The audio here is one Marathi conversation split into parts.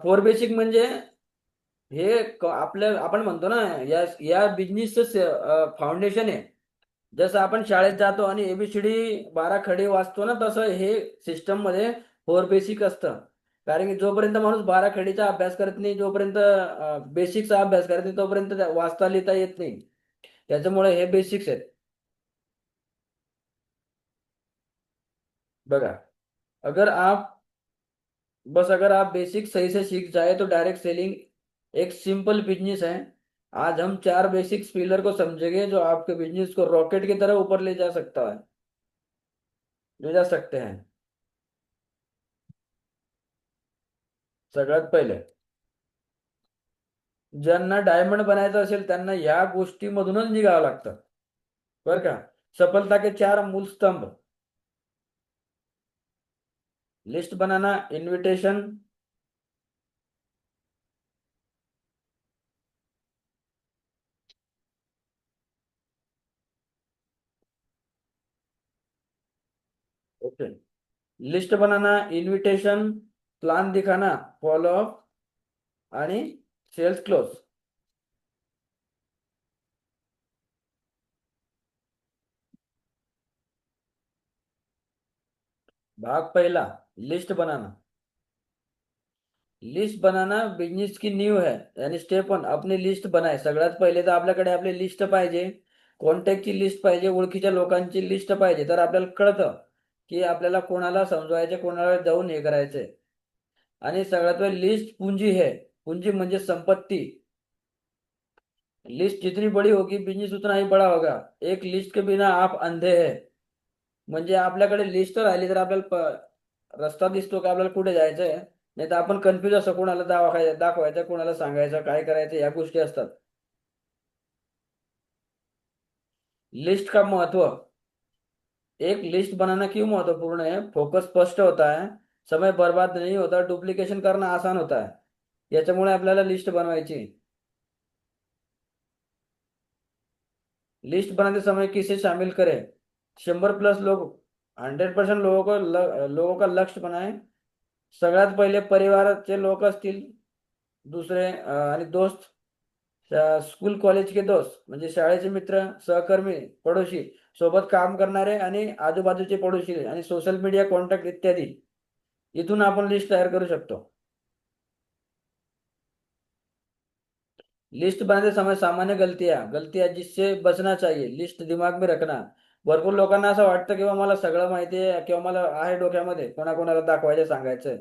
फोर बेसिक म्हणजे हे आपल्या आपण म्हणतो ना, या बिझनेसचं फाउंडेशन आहे. जसं आपण शाळेत जातो आणि एबीसीडी 12 खडी वाचतो ना, तसं हे सिस्टम मध्ये फोर बेसिक असतं. कारण की जोपर्यंत माणूस 12 खडीचा अभ्यास करत नाही, जोपर्यंत बेसिकचा अभ्यास करत नाही, तोपर्यंत वाचता लिहिता येत नाही. त्याच्यामुळे हे बेसिक्स आहेत. बघा, अगर आप अगर आप बेसिक सही से सीख जाए तो डायरेक्ट सेलिंग एक सिंपल बिजनेस है। आज हम 4 बेसिक्स पिलर को समझेंगे जो आपके बिजनेस को रॉकेट की तरह ऊपर ले जा सकते हैं। सगळ्यात पहिले, ज्यांना डायमंड बनायचं असेल त्यांना या गोष्टीमधूनच निघावं लागतं, बरं का। सफलता के 4 मूल स्तंभ: list banana, invitation, okay, list banana, invitation, plan दिखाना, फॉलो अप आणि सेल्स क्लोज। भाग पहला, list banana. List banana business की नींव है, यानी स्टेप 1, अपनी लिस्ट बनाय। सगळ्यात पहिले तर आपल्याकडे आपली लिस्ट पाहिजे, कॉन्टॅक्टची लिस्ट पाहिजे, ओळखीच्या लोकांची लिस्ट पाहिजे, तर आपल्याला कळतं की आपल्याला कोणाला समजवायचे, कोणाला जाऊन हे करायचंय। आणि सगळ्यात पहिले लिस्ट पूंजी है। पूंजी म्हणजे संपत्ती। लिस्ट जितनी बड़ी होगी बिजनेस उतना ही बड़ा होगा। एक लिस्ट के बिना आप अंधे है। म्हणजे आपल्याकडे लिस्ट राहिली तर आपल्याला रस्ता दिसतो का आपल्याला कुठे जायचंय, नाही तर आपण कन्फ्युज असं, कोणाला दाखवायचं, कोणाला सांगायचं, काय करायचं, या गोष्टी असतात। लिस्ट का महत्व: एक लिस्ट बनाना क्यों महत्वपूर्ण है? फोकस स्पष्ट होता है, समय बर्बाद नहीं होता, डुप्लीकेशन करना आसान होता है, याच्यामुळे आपल्याला लिस्ट बनवायची। लिस्ट बनाते समय किसे शामिल करें? 100+ लोग, 100% लोगों का लक्ष्य बनाए। सगळ्यात पहिले परिवाराचे लोक असतील, दुसरे आणि दोस्त, स्कूल कॉलेजचे दोस्त म्हणजे शाळेचे मित्र, सहकर्मी, पडोशी, सोबत काम करणारे आणि आजूबाजूचे पडोशी आणि सोशल मीडिया कॉन्टॅक्ट इत्यादी। इथून आपण लिस्ट तयार करू शकतो। लिस्ट बनाते समय सामान्य गलतियां जिससे बचना चाहिए, लिस्ट दिमाग में रखना। भरपूर लोकांना असं वाटतं किंवा मला सगळं माहिती आहे किंवा मला आहे डोक्यामध्ये, कोणाकोणाला दाखवायचं, सांगायचं,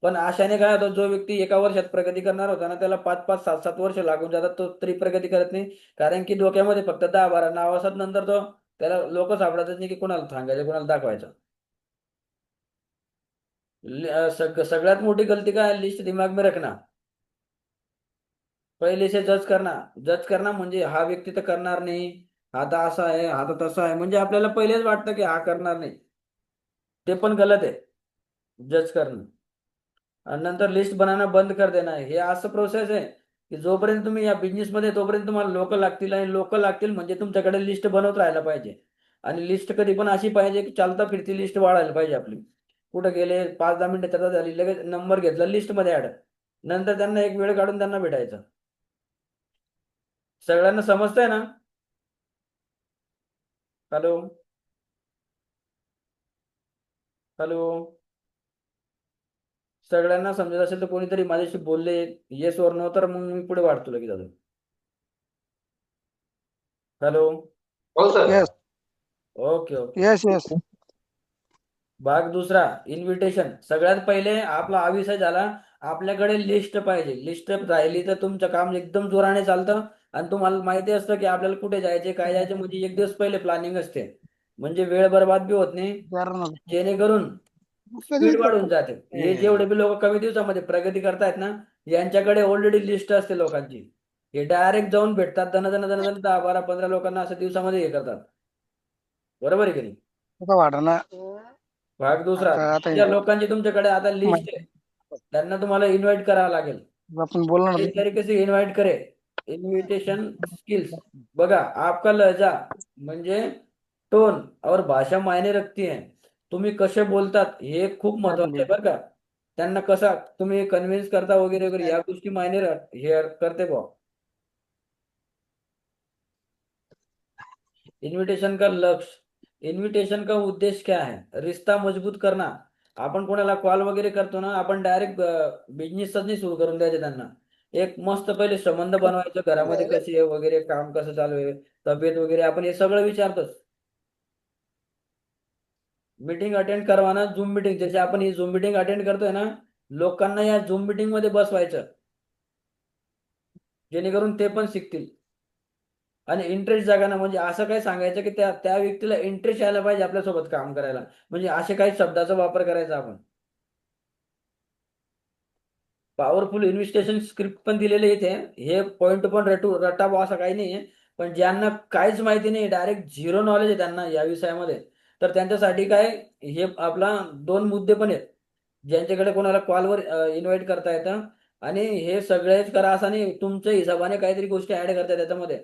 पण अशाने काय होतं, जो व्यक्ती एका वर्षात प्रगती करणार होता ना, त्याला 5-5, 7-7 वर्ष लागून जातात, तो तरी प्रगती करत नाही। कारण की डोक्यामध्ये फक्त 10-12 नाव असतात, नंतर तो त्याला लोक सापडतच नाही की कोणाला सांगायचं, कोणाला दाखवायचं। सगळ्यात मोठी गलती काय, लिस्ट दिमाग में रखना। पहिले से जज करना म्हणजे हा व्यक्ती तर करणार नाही, हा तर असा आहे, हा तर तसा आहे, म्हणजे आपल्याला पहिलेच वाटतं की हा करणार नाही। ते पण गलत आहे, जज करणं। आणि नंतर लिस्ट बनाना बंद कर देना आहे, हे असं प्रोसेस आहे की जोपर्यंत तुम्ही या बिझनेस मध्ये, तोपर्यंत तुम्हाला लोक लागतील, आणि लोक लागतील म्हणजे तुमच्याकडे लिस्ट बनवत राहायला पाहिजे। आणि लिस्ट कधी पण अशी पाहिजे की चालता फिरती लिस्ट वाढायला पाहिजे आपली। कुठं गेले, 5-10 मिनिटं चर्चा झाली, लगेच नंबर घेतला, लिस्ट मध्ये ऍड, नंतर त्यांना एक वेळ काढून त्यांना भेटायचं। सगळ्यांना समजतंय ना? हॅलो? हॅलो? सगळ्यांना समजत असेल तर कोणीतरी माझ्याशी बोलले, येस और नो, तर मग मी पुढे वाढतो लगेच अजून। हॅलो? हो sir. Yes okay okay. Yes yes. भाग दुसरा, इन्व्हिटेशन। सगळ्यात पहिले आपला हा विषय झाला, आपल्याकडे लिस्ट पाहिजे। लिस्ट राहिली तर तुमचं काम एकदम जोराने चालतं, आणि तुम्हाला माहिती असतं की आपल्याला कुठे जायचे, काय जायचे, म्हणजे एक दिवस पहिले प्लॅनिंग असते, म्हणजे वेळ बर्बाद बी होत नाही, जेणेकरून स्पीड वाढून जाते। हे जेवढे बी लोक कमी दिवसामध्ये प्रगती करतायत ना, यांच्याकडे ऑलरेडी लिस्ट असते लोकांची। हे डायरेक्ट जाऊन भेटतात, धन धन धन धन 10-12-15 लोकांना असं दिवसामध्ये हे करतात, बरोबर आहे की नाही? वाढना भाग दुसरा, आता आता ज्या लोकांची तुमच्याकडे आता लिस्ट है, माहिती- त्यांना तुम्हाला इन्व्हाइट करावं लागेल। आपण बोलणार किस तरीके से इन्वाइट करे, इन्विटेशन स्किल्स। बघा, आपका लहजा म्हणजे टोन और भाषा मायने रखती है। तुम्ही कसे बोलतात हे खूप महत्वाचं आहे बरं का। त्यांना कसा तुम्ही कन्व्हिन्स करता वगैरे वगैरे या गोष्टी मायने हे करते बुवा. इन्विटेशन का लक्ष्य, इन्विटेशन का उद्देश्य क्या है? रिश्ता मजबूत करना. आपण कोणाला कॉल वगैरे करतो ना, आपण डायरेक्ट बिझनेसच नाही सुरू करून द्यायचे त्यांना. एक मस्त पहिले संबंध बनवायचं, घरामध्ये कशी आहे वगैरे, काम कसं चालू आहे, तब्येत वगैरे, आपण हे सगळं विचारतोच. मीटिंग अटेंड करवाना, झूम मीटिंग, जसे आपण ही झूम मीटिंग अटेंड करतोय ना, लोकांना या झूम मीटिंग मध्ये बसवायचं, जेणेकरून ते पण शिकतील. आणि इंटरेस्ट जगाना, म्हणजे असं काही सांगायचं की त्या त्या व्यक्तीला इंटरेस्ट यायला पाहिजे आपल्यासोबत काम करायला, म्हणजे असे काही शब्दाचा वापर करायचा आपण. पॉवरफुल इन्व्हेस्टिगेशन स्क्रिप्ट पण दिलेले इथे, हे पॉईंट पण रटावं असं काही नाहीये. पण ज्यांना काहीच माहिती नाही, डायरेक्ट झिरो नॉलेज आहे त्यांना या विषयामध्ये, तर त्यांच्यासाठी काय, हे आपला 2 मुद्दे पण आहेत. ज्यांच्याकडे कोणाला कॉलवर इन्व्हाइट करता येतं, आणि हे सगळेच करा असं नाही, तुमच्या हिशोबाने काहीतरी गोष्टी ऍड करता त्याच्यामध्ये.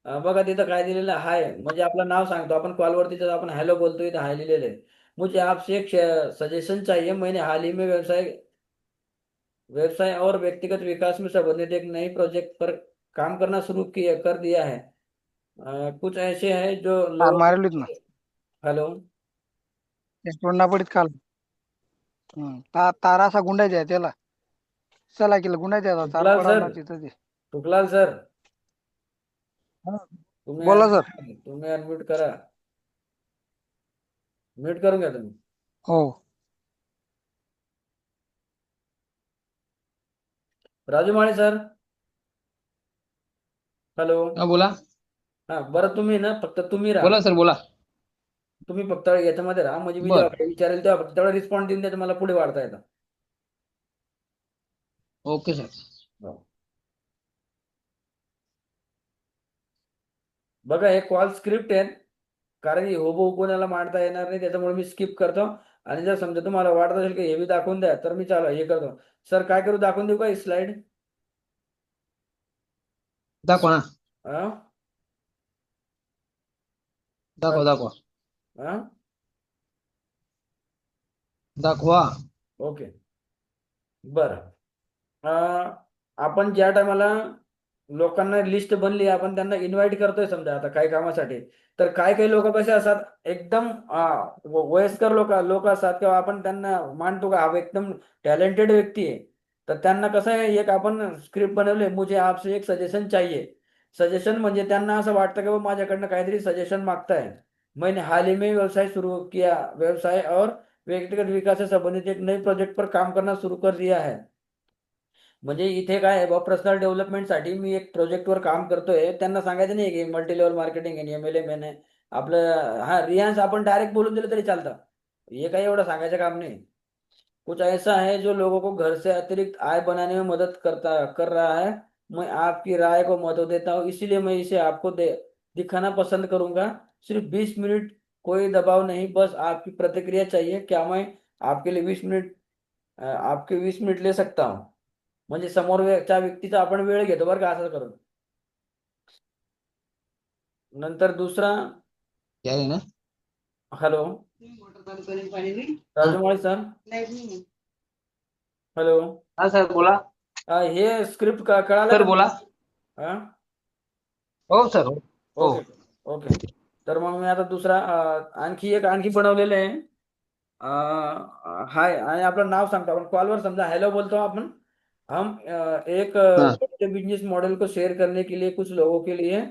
बघा तिथं काय दिलेलं आहे, हाय म्हणजे आपलं नाव सांगतो आपण कॉलवरती, तर आपण हॅलो बोलतोय, इथं हाय लिहिलेलं आहे. मुझे आपसे एक सजेशन चाहिए, मैंने हाल ही में व्यवसाय व्यवसाय और व्यक्तिगत विकास में संबंधित एक नई प्रोजेक्ट पर काम करना शुरू किया कर दिया है। कुछ ऐसे हैं जो लोग। मारेल ना हेलो। तोंडा पडीत काल तारा असा गुंडायचा आहे त्याला, चला केलं गुंडायचा आहे, चार टुकलाल सर, पडावला तिथं ते. टुकलाल सर, हा. तुम्ही बोला unmute सर. करा. तुम्ही अनम्यूट करा, म्यूट करून घ्या तुम्ही. हो. Raju Male sir, hello. हा बोला. हा बरं, तुम्ही ना फक्त तुम्ही राहा, बोला सर बोला. तुम्ही फक्त याच्यामध्ये राहा, म्हणजे मी जेव्हा बर. काही विचारेल तेव्हा फक्त तेवढा रिस्पॉन्स देऊन द्या, मला पुढे वाढता येतं. Okay sir. हो. बघा हे कॉल स्क्रिप्ट आहे, कारण की हो कोणाला मांडता येणार नाही, त्याच्यामुळे मी स्किप करतो. आणि जर समजा तुम्हाला वाटत असेल की हे बी दाखवून द्या, तर मी चालू हे करतो. सर काय करू, दाखवून देऊ का ही स्लाइड? दाखवा ना. हा. दाखवा दाखवा. हा. दाखवा. ओके. बरं. आपण ज्या टायमाला लोकांना लिस्ट बनली, आपण त्यांना इन्व्हाइट करतोय समजा आता काही कामासाठी, तर काही काही लोक कसे असतात, एकदम वयस्कर लोक लोक असतात, किंवा आपण त्यांना मानतो का हा एकदम टॅलेंटेड व्यक्ती आहे, तर त्यांना कसं आहे, एक आपण स्क्रिप्ट बनवले, मुझे आपसे एक सजेशन चाहिए. सजेशन म्हणजे त्यांना असं वाटतं की बाबा माझ्याकडनं काहीतरी सजेशन मागताय. मैंने हाल ही में व्यवसाय शुरू किया, व्यवसाय और व्यक्तिगत विकास से संबंधित एक नए प्रोजेक्ट पर काम करना शुरू कर दिया है. म्हणजे इथे काय आहे, पर्सनल डेव्हलपमेंटसाठी मी एक प्रोजेक्टवर काम करतोय, त्यांना सांगायचं नाही की मल्टी लेवल मार्केटिंग एमएलए मैंने आपलं, हा रियान्स आपण डायरेक्ट बोलून दिलं तरी चालतं, हे काही एवढं सांगायचं काम नहीं. कुछ ऐसा है जो लोगों को घर से अतिरिक्त आय बनाने में मदद कर रहा है, मैं आपकी राय को महत्व देता हूँ, इसीलिए मैं इसे आपको दिखाना पसंद करूंगा। सिर्फ 20 मिनट, कोई दबाव नहीं, बस आपकी प्रतिक्रिया चाहिए, क्या मैं आपके लिए 20 मिनट आपके 20 मिनट ले सकता हूँ? म्हणजे समोर त्या व्यक्तीचा आपण वेळ घेतो बरं का, असं करून. नंतर दुसरा, क्या है ना. हॅलो हा. राजू माळी सर, हॅलो. हा सर बोला. हे स्क्रिप्ट कळालं सर का बोला. तुम्हाला? हा. हो सर हो. हो. ओके. ओके. तर मग मी आता दुसरा आणखी बनवलेलं आहे. हाय, आणि आपलं नाव सांगतो आपण कॉलवर, समजा हॅलो बोलतो आपण. हम एक हाँ. बिजनेस मॉडल को शेयर करने के लिए कुछ लोगों के लिए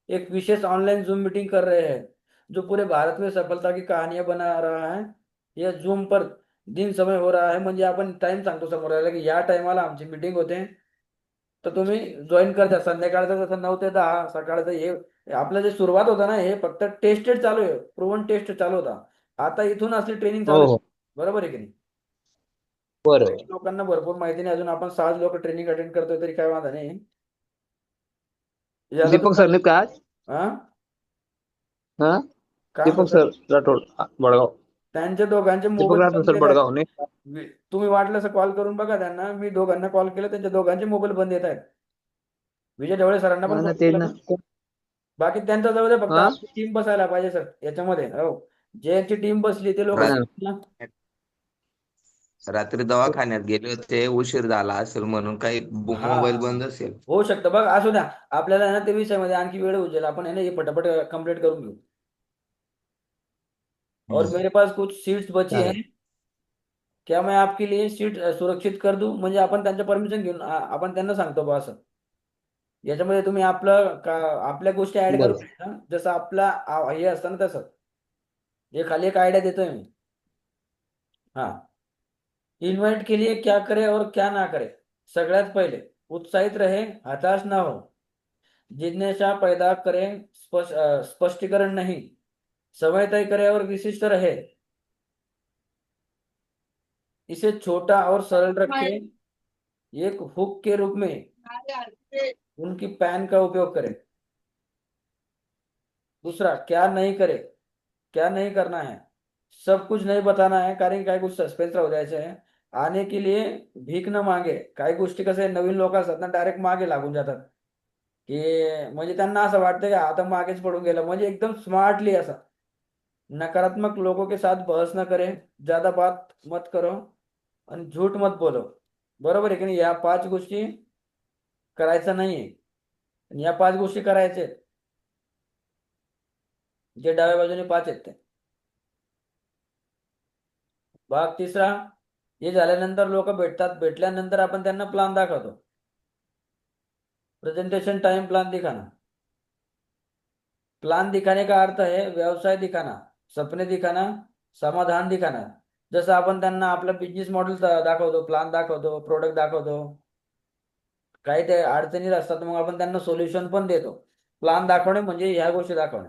एक विशेष ऑनलाइन जूम मीटिंग कर रहे हैं, जो पूरे भारत में सफलता की कहानियां बना रहा है. यह जूम पर दिन समय हो रहा है, म्हणजे आपण टाइम सांगतो समोर की या टायमाला आमची मीटिंग होते, तर तुम्ही जॉईन करता. संध्याकाळचं जसं 9 ते 10, सकाळचं हे आपलं जे सुरुवात होता ना, हे फक्त टेस्टेड चालू आहे, प्रूव्हन टेस्ट चालू होता. आता इथून असली ट्रेनिंग हो चालू आहे, हो. बरोबर आहे की नाही? बरोबर. लोकांना भरपूर माहिती नाही अजून, आपण 6 लोक ट्रेनिंग अटेंड करतोय तरी काय वांधा नाही. याला दीपक सर तुम्हाला ने का आज. हा हाँ. काय म्हणतो दीपक सर? सर राठोड बड़गांव. त्यांच्या दोघांचे दीपक मोबाईल राठोड बंद सर येत बड़गांव ने. आहेत. तुम्ही वाटलं कॉल करून बघा त्यांना, मी दोघांना कॉल केला, त्यांच्या दोघांचे मोबाईल बंद येत आहेत. विजय ढवळे सरांना पण हा कॉल ना ते केला. ना. बाकी त्यांच्या जवळ फक्त हा. आपली टीम बसायला पाहिजे सर याच्यामध्ये. हो, ज्यांची टीम बसली ते लोक हा ना. ना. रात्री दवाखान्यात गेले होते, उशीर झाला असेल म्हणून काही हा मोबाईल बंद असेल. होऊ शकतं बघ, असू द्या. आपल्याला ना ते विषयामध्ये आणखी वेळ होऊ जाईल, आपण है ना हे पटापट कंप्लीट करून घेऊ. और मेरे पास कुछ सीट्स बची हैं, चालेल. क्या मैं आपके लिए सीट सुरक्षित कर दूं? म्हणजे आपण त्यांचं परमिशन घेऊन आपण त्यांना सांगतो बा असं. याच्यामध्ये तुम्ही आपल्या गोष्टी ऍड करू बरं. शकता, जसं आपला हे असतं ना तसं. हे खाली एक आयडिया देतोय मी. हाँ, इन्व्हाइट के लिए क्या करे और क्या ना करे. सगळ्यात पहिले उत्साहित रहे, हताश ना हो. जिज्ञासा पैदा करें, स्पष्टीकरण नहीं. समय तय करे और विशिष्ट रहे. इसे छोटा और सरल रखें. एक हुक के रूप में उनकी पैन का उपयोग करें. दूसरा, क्या नहीं करे, क्या नहीं करना है. सब कुछ नहीं बताना है, कारण काही गोष्टी सस्पेन्स राहू द्यायचे आहे. आने के लिए भीक न मागे. काही गोष्टी कसं आहे, नवीन लोक असतात ना डायरेक्ट मागे लागून जातात, की म्हणजे त्यांना असं वाटतं की आता मागेच पडून गेलं, म्हणजे एकदम स्मार्टली असं. नकारात्मक लोगों के साथ बहस न करें, ज्यादा बात मत करो आणि झूठ मत बोलो. बरोबर आहे की नाही? या 5 गोष्टी करायचं नाहीये. आणि या 5 गोष्टी करायच्या आहेत. जे डाव्या बाजूने 5 आहेत ते. भाग तिसरा, हे झाल्यानंतर लोक भेटतात, भेटल्यानंतर आपण त्यांना प्लान दाखवतो. प्रेजेंटेशन टाइम प्लान दिखाना. प्लान दिखाने का अर्थ है व्यवसाय दिखाना, सपने दिखाना, समाधान दिखाना. जसं आपण त्यांना आपलं बिझनेस मॉडेल दाखवतो, प्लान दाखवतो, प्रोडक्ट दाखवतो, काही ते अडचणी असतात, मग आपण त्यांना सोल्युशन पण देतो. प्लान दाखवणे म्हणजे ह्या गोष्टी दाखवणे.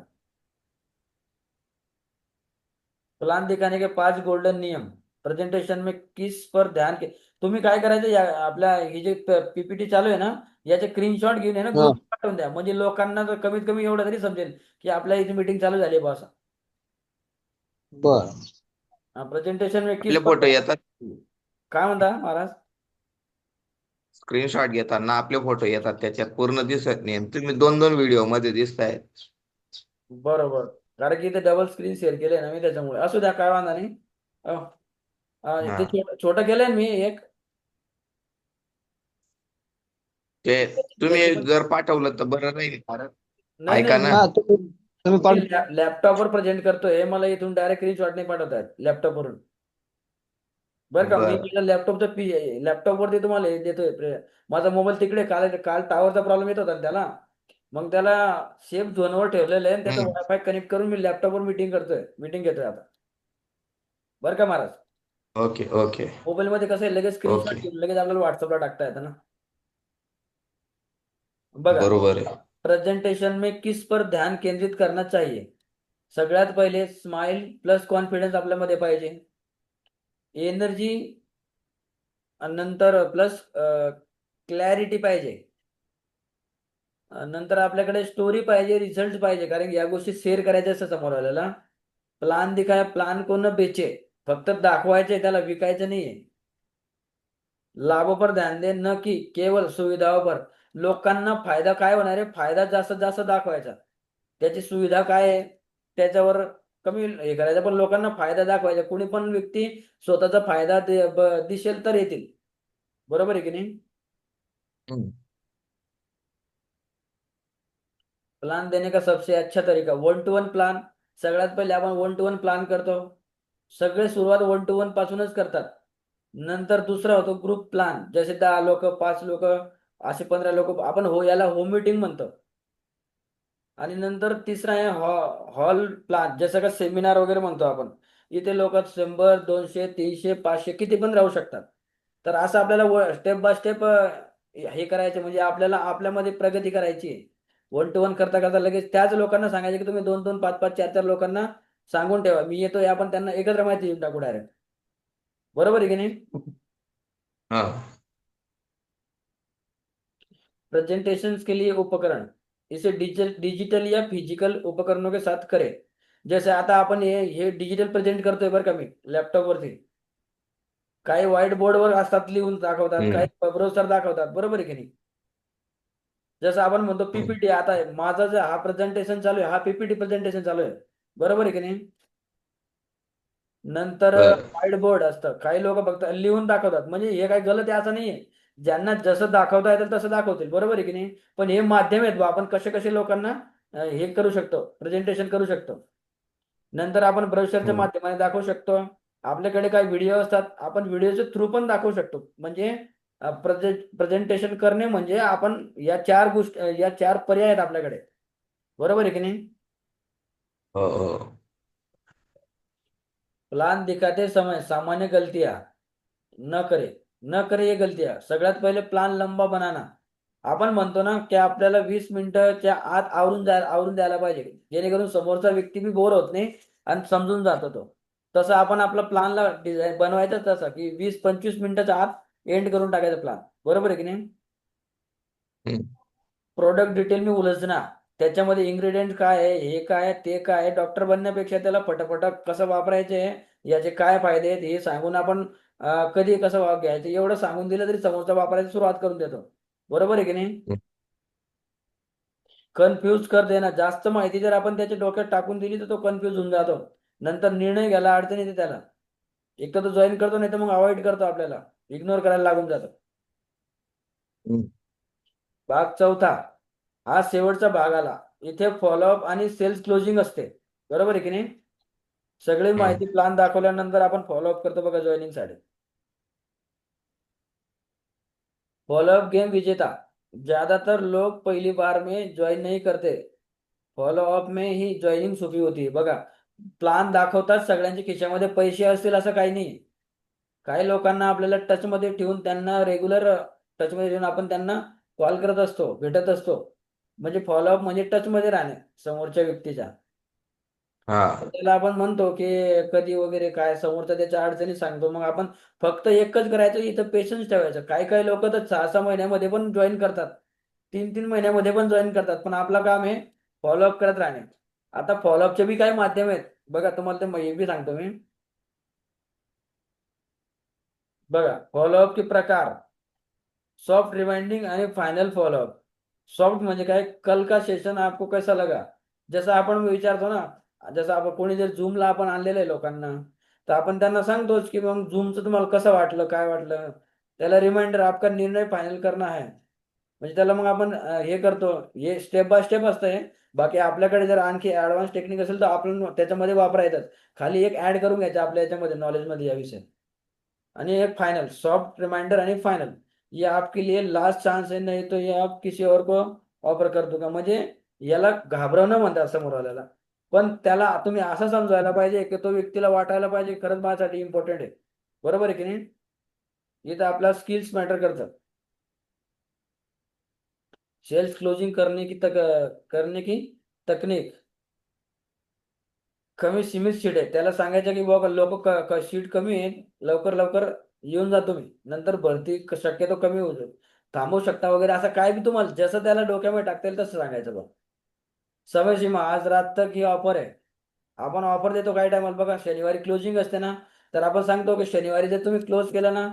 प्लान दिखाने के 5 गोल्डन नियम. प्रेजेंटेशन में किस पर ध्यान के. तुम्ही काय करायचं, आपल्या ही जे पीपीटी चालू आहे ना, याचे स्क्रीनशॉट घेऊन आहे ना हा. ग्रुप पाठवून द्या, म्हणजे लोकांना तर कमीत कमी एवढं तरी समजेल की आपल्या इथे मीटिंग चालू झाली बस. बर. प्रेजेंटेशन में किस आपले पर फोटो येतात, काय म्हणता महाराज? स्क्रीनशॉट घेताना आपले फोटो येतात, त्याच्यात पूर्ण दिसत नाही. तुम्ही 2-2 व्हिडिओ मध्ये दिसताय. बरोबर, कारण की ते डबल स्क्रीन शेअर केले ना मी, त्याच्यामुळे. असू द्या, काय वांधा नाही. अहो, हा, ते छोटं केलंय मी एक. ते तुम्ही याची पण जर पाठवलं तर बरं राहील. कारण नाही ऐका नाही, ना, हा तुम्ही मी पाठ लॅपटॉपवर प्रेझेंट करतोय, मला इथून डायरेक्ट स्क्रीनशॉट नाही पाठवत आहेत लॅपटॉपवरून. बरं का, मी बर. माझ्या लॅपटॉपवरती तुम्हाला हे देतोय. माझा मोबाईल तिकडे, काल काल टावरचा प्रॉब्लेम येत होता ना त्याला, मग त्याला सेफ झोनवर ठेवलेलं आहे आणि त्याचं हम्म. वायफाय कनेक्ट करून मी लॅपटॉपवर मीटिंग घेतोय आता. बरं का महाराज? ओके ओके मोबाईलमध्ये कसं आहे, लगेच स्क्रीनशॉट ओके, घेऊन लगेच आपल्याला व्हॉट्सअपला टाकता येतं ना. बघा, बरोबर आहे. प्रेजेंटेशन में किस पर ध्यान केंद्रित करना चाहिए. सगळ्यात पहिले स्माइल प्लस कॉन्फिडन्स आपल्यामध्ये पाहिजे. एनर्जी नंतर प्लस क्लॅरिटी पाहिजे. नंतर आपल्याकडे स्टोरी पाहिजे, रिझल्ट पाहिजे, कारण या गोष्टी शेअर करायच्या असतं समोर आलेला. प्लान दिखाय, प्लान को न बेचे. फक्त दाखवायचे, त्याला विकायचं नाहीये. लाभों पर ध्यान दे, न की केवळ सुविधाओं पर. लोकांना फायदा काय होणार आहे, फायदा जास्तीत जास्त दाखवायचा. त्याची सुविधा काय आहे त्याच्यावर कमी हे करायचं, पण लोकांना फायदा दाखवायचा. कोणी पण व्यक्ती स्वतःचा फायदा दिसेल तर येतील. बरोबर आहे की नाही? हम्म. प्लान देने का सबसे अच्छा तरीका 1-to-1 प्लान. सगळ्यात पहिले आपण 1-to-1 प्लान करतो. सगळे सुरुवात 1-to-1 पासूनच करतात. नंतर दुसरा होतो ग्रुप प्लान, जसे 10 लोक, 5 लोक, असे 15 लोक, आपण याला होम मीटिंग म्हणतो. आणि नंतर तिसरा आहे हॉल प्लान, जसं का सेमिनार वगैरे म्हणतो आपण. इथे लोक 100, 200, 300, 500 किती पण राहू शकतात. तर असं आपल्याला स्टेप बाय स्टेप हे करायचं, म्हणजे आपल्याला आपल्यामध्ये प्रगती करायची आहे. 1-to-1 करता करता लगेच त्याच लोकांना सांगायचं की तुम्ही 2-2, 5-5, 4-4 लोकांना सांगून ठेवा मी येतोय, आपण त्यांना एकत्र माहिती देऊन टाकू डायरेक्ट. बरोबर आहे की नाही? हा, प्रेजेंटेशन के लिए उपकरण, इसे डिजिटल या फिजिकल उपकरणों के साथ करें. जैसे आता आपण हे डिजिटल प्रेझेंट करतोय बरं का मी लॅपटॉपवरती. काही व्हाईट बोर्डवर असतात, लिहून दाखवतात, हम्म. काही ब्रोशर दाखवतात. बरोबर आहे की नाही? जसं आपण म्हणतो हम्म. पीपीटी, आता माझा जे हा प्रेझेंटेशन चालू आहे, हा पीपीटी प्रेझेंटेशन चालू आहे. बरोबर आहे की नाही? नंतर बर व्हाईट बोर्ड असतं. काही लोक फक्त लिहून दाखवतात, म्हणजे हे काही गलत आहे असं नाहीये. ज्यांना जसं दाखवता येतं तसं दाखवतील, बरोबर आहे की नाही. पण हे माध्यम आहेत बा, आपण कसे कसे लोकांना हे करू शकतो, प्रेझेंटेशन करू शकतो. नंतर आपण ब्राउझरच्या हम्म. माध्यमाने दाखवू शकतो. आपल्याकडे काही व्हिडिओ असतात, आपण व्हिडिओच्या थ्रू पण दाखवू शकतो. म्हणजे प्रेझेंटेशन करणे म्हणजे आपण या चार गोष्टी, या चार पर्याय आहेत आपल्याकडे, बरोबर आहे की नाही. हो हो प्लान दिखाते समय सामान्य गलतियां न करे, न करे ये गलतियां. सगळ्यात पहिले प्लान लंबा बनाना. आपण म्हणतो ना की आपल्याला 20 मिनिटाच्या आत आवरून द्यायला पाहिजे, जेणेकरून समोरचा व्यक्ती बी बोर होत नाही आणि समजून जातो तो. तसं आपण आपला प्लानला डिझाईन बनवायचं तसं की 20-25 मिनिटाच्या आत एंड करून टाकायचा प्लान, बरोबर आहे की नाही. हम्म. प्रोडक्ट डिटेल मी उलझना. त्याच्यामध्ये इन्ग्रेडियंट काय आहे, हे काय आहे, ते काय आहे. डॉक्टर बनण्यापेक्षा त्याला फटाफट कसं वापरायचे, याचे काय फायदे आहेत हे सांगून आपण कधी कसं घ्यायचं एवढं सांगून दिलं तरी समोरचा वापरायला सुरुवात करून देतो, बरोबर आहे की नाही. कन्फ्यूज कर देना. जास्त माहिती जर आपण त्याच्या डोक्यात टाकून दिली तर तो कन्फ्यूज होऊन जातो. नंतर निर्णय घ्यायला अडचण येते त्याला. एक तर तो जॉईन करतो, नाही तर मग अवॉइड करतो, आपल्याला इग्नोर करायला लागून जातो. हम्म. भाग चौथा, हा शेवटचा भाग आला. इथे फॉलोअप आणि सेल्स क्लोजिंग असते, बरोबर आहे की नाही. सगळी हम्म. माहिती प्लान दाखवल्यानंतर आपण फॉलोअप करतो बघा जॉईनिंग साठी. फॉलोअप गेम विजेता. ज्यादातर लोग पहली बार में ज्वाइन नहीं करते, फॉलोअप में ही जॉईनिंग सोपी होती बघा. प्लान दाखवतात, सगळ्यांच्या खिशामध्ये पैसे असतील असं काही नाही. काही लोकांना आपल्याला टचमध्ये ठेवून, त्यांना रेग्युलर टचमध्ये ठेवून आपण त्यांना कॉल करत असतो, भेटत असतो. म्हणजे फॉलोअप म्हणजे टचमध्ये राहणे समोरच्या व्यक्तीच्या. हा त्याला आपण म्हणतो की कधी वगैरे काय समोरचा त्याच्या अडचणी सांगतो, मग आपण फक्त एकच करायचं, इथं पेशन्स ठेवायचं. काही काही लोक तर 6-6 महिन्यामध्ये पण जॉईन करतात, 3-3 महिन्यामध्ये पण जॉईन करतात, पण आपलं काम आहे फॉलोअप करत राहणे. आता फॉलोअपचे बी काही माध्यम आहेत बघा, तुम्हाला ते हे बी सांगतो मी. बघा फॉलोअपचे प्रकार, सॉफ्ट रिमाइंडिंग आणि फायनल फॉलोअप. सॉफ्ट म्हणजे काय, कल का सेशन आपको कैसा लगा. जसं आपण विचारतो ना, जसं आपण कोणी जर झूमला आपण आणलेलं आहे लोकांना, तर आपण त्यांना सांगतोच की मग झूमचं तुम्हाला कसं वाटलं, काय वाटलं. त्याला रिमाइंडर, आपका निर्णय फायनल करना है. म्हणजे त्याला मग आपण हे करतो. हे स्टेप बाय स्टेप असतं हे. बाकी आपल्याकडे जर आणखी ऍडव्हान्स टेक्निक असेल तर आपण त्याच्यामध्ये वापरायचं. खाली एक ऍड करून घ्यायचं आपल्या याच्यामध्ये, नॉलेजमध्ये या विषय. आणि एक फाइनल, सॉफ्ट रिमाइंडर आणि फाइनल. ये आपके लिए लास्ट चान्स है, नहीं तो ये आप किसी और को ऑफर कर दूंगा. म्हणजे याला घाबरवणं म्हणतात समोरवाल्याला. पण त्याला तुम्ही असं समजायला पाहिजे की तो व्यक्तीला वाटायला पाहिजे खरंच माझ्यासाठी इम्पॉर्टंट आहे, बरोबर आहे की नाही. इथं आपला स्किल्स मॅटर करतात. सेल्स क्लोजिंग करने की तकनीक. कमी सीमित सीट आहे, त्याला सांगायचं की बाबा लोक सीट कमी आहे, लवकर लवकर येऊन जा तुम्ही, नंतर भरती शक्यतो कमी होऊ जाईल, थांबवू शकता वगैरे, असं काय बी तुम्हाला जसं त्याला डोक्यामध्ये टाकता येईल तसं सांगायचं बघ. समय सीमा, आज रात तक ही ऑफर आहे. आपण ऑफर देतो काही टायमाला बघा, शनिवारी क्लोजिंग असते ना, तर आपण सांगतो की शनिवारी जर तुम्ही क्लोज केलं ना,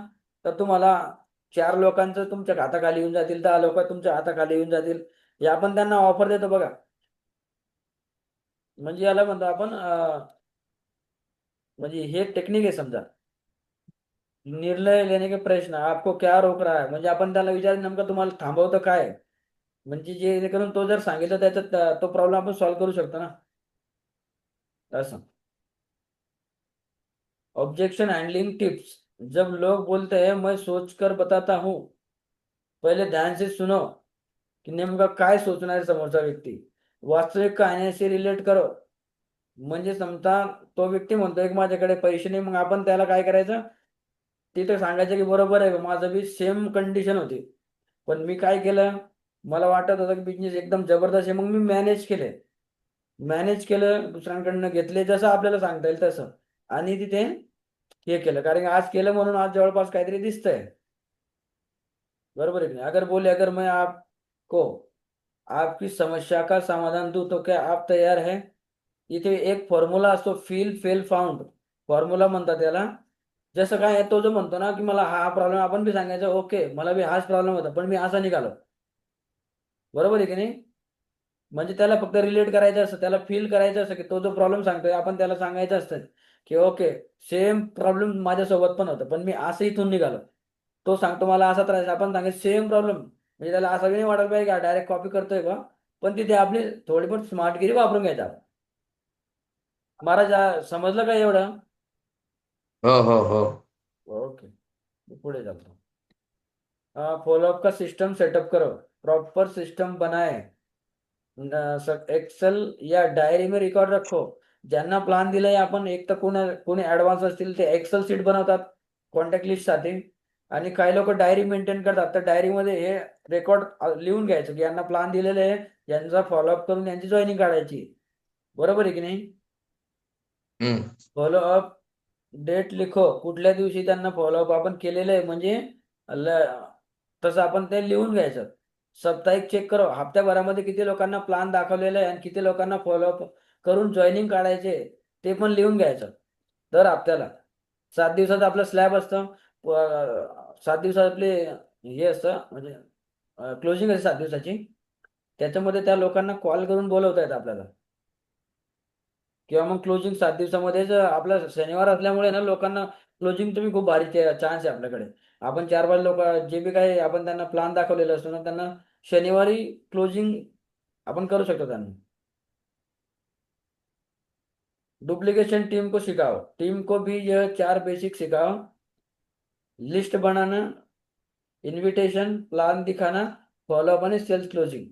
तर तुम्हाला 4 लोकांचं तुमच्या हाताखाली येऊन जातील, 10 लोक तुमच्या हाताखाली येऊन जातील. हे आपण त्यांना ऑफर देतो बघा. म्हणजे याला म्हणतो आपण म्हणजे हे टेक्निक आहे समजा. निर्णय लेने के प्रश्न, आपको क्या रोक रहा है. म्हणजे आपण त्याला विचार, नेमकं तुम्हाला थांबवतं काय आहे? म्हणजे जेणेकरून तो जर सांगितलं त्याच्यात तो प्रॉब्लेम आपण सॉल्व्ह करू शकतो ना, असं. Objection handling tips. जब लोग बोलते हैं मैं सोच कर बताता हूँ, पहिले ध्यान से सुनो की नेमका काय सोचणार आहे समोरचा व्यक्ती. वास्तविक कहाण्याशी रिलेट करो. म्हणजे समजा तो व्यक्ती म्हणतोय की माझ्याकडे पैसे नाही, मग आपण त्याला काय करायचं, तिथे सांगायचं की बरोबर आहे, माझं बी सेम कंडिशन होती, पण मी काय केलं, मला वाटत होतं की बिझनेस एकदम जबरदस्त आहे, मग मी मॅनेज केलं दुसऱ्यांकडनं घेतले, जसं आपल्याला सांगता येईल तसं. आणि तिथे हे केलं, कारण की आज केलं म्हणून आज जवळपास काहीतरी दिसतंय, बरोबर आहे की नाही. अगर बोले अगर मैं आपको आपकी समस्या का समाधान दूं तो क्या आप तयार है. इथे एक फॉर्म्युला असतो, फील फेल फाउंड फॉर्म्युला म्हणतात त्याला. जसं काय आहे, तो जो म्हणतो ना की मला हा प्रॉब्लेम, आपण बी सांगायचं ओके मला बी हाच प्रॉब्लेम होता पण मी असा निघालो, बरोबर आहे की नाही. म्हणजे त्याला फक्त रिलेट करायचं असतं, त्याला फील करायचं असतं की तो जो प्रॉब्लेम सांगतोय आपण त्याला सांगायचं असतं की ओके सेम प्रॉब्लेम माझ्यासोबत पण होतं पण मी असं इथून निघालो. तो सांगतो मला असा त्रास आहे, आपण सांगायचं सेम प्रॉब्लेम, म्हणजे त्याला असं नाही वाटायला पाहिजे की डायरेक्ट कॉपी करतोय का, पण तिथे आपली थोडी पण स्मार्टगिरी वापरून घ्यायचा आपण. महाराज समजलं का एवढं? हो हो हो. ओके, पुढे जातो. फॉलोअप का सिस्टम सेटअप करो, प्रॉपर सिस्टम बनाए, एक्सेल या डायरी में रिकॉर्ड रखो. ज्यांना प्लान दिलाय आपण, एक तर कोणी ऍडव्हान्स असतील ते एक्सेल शीट बनवतात कॉन्टॅक्ट लिस्ट साठी, आणि काही लोक डायरी मेंटेन करतात. तर डायरीमध्ये हे रेकॉर्ड लिहून घ्यायचं की यांना प्लान दिलेले आहे, यांचा फॉलोअप करून यांची जॉईनिंग काढायची. बरोबर आहे की नाही? हम्म. फॉलोअप डेट लिखो, कुठल्या दिवशी त्यांना फॉलोअप आपण केलेलं आहे म्हणजे तसं आपण ते लिहून घ्यायचं. साप्ताहिक चेक करो, हप्त्याभरामध्ये किती लोकांना प्लान दाखवलेला आहे आणि किती लोकांना फॉलोअप करून जॉईनिंग काढायचे ते पण लिहून घ्यायचं. दर हप्त्याला 7 दिवसाचं आपलं स्लॅब असतं. 7 दिवसात आपले हे असतं म्हणजे क्लोजिंग असते 7 दिवसाची. त्याच्यामध्ये त्या लोकांना कॉल करून बोलवता येतं आपल्याला, किंवा मग क्लोजिंग 7 दिवसामध्येच. आपला शनिवार असल्यामुळे ना लोकांना क्लोजिंग तुम्ही खूप भारी चान्स आहे आपल्याकडे. आपण 4-5 लोक जे बी काही आपण त्यांना प्लान दाखवलेला असतो ना, त्यांना शनिवारी क्लोजिंग आपण करू शकतो त्यांना. डुप्लीकेशन टीम को सिखाओ, टीम को भी यह 4 बेसिक सिखाओ: लिस्ट बनाना, इन्विटेशन, प्लान दिखाना, फॉलोअप आणि सेल्स क्लोजिंग.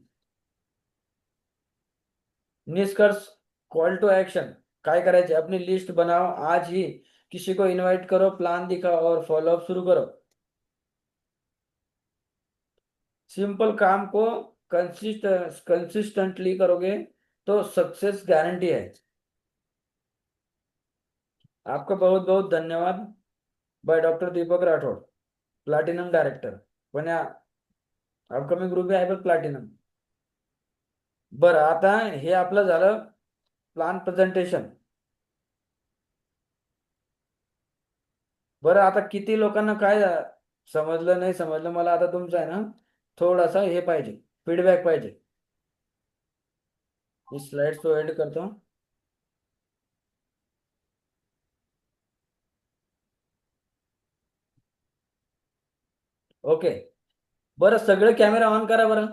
निष्कर्ष, कॉल टू एक्शन. काय करायचे? अपनी लिस्ट बनाओ आज ही, किसी को इनवाइट करो, प्लान दिखाओ और फॉलोअप शुरू करो. सिंपल काम को कंसिस्टेंटली करोगे तो सक्सेस गारंटी है. आपका बहुत बहुत धन्यवाद. Bye doctor Deepak Rathod, platinum director. पण अपकमिंग ग्रुप आहे बघ प्लॅटिनम. बरं, आता हे आपलं झालं प्लान प्रेझेंटेशन. बरं, आता किती लोकांना काय समजलं नाही समजलं, मला आता तुमचं आहे ना थोडासा हे पाहिजे, फीडबॅक पाहिजे. मी स्लाइड्स तो एंड करतो. ओके, बरं सगळे कॅमेरा ऑन करा बरं.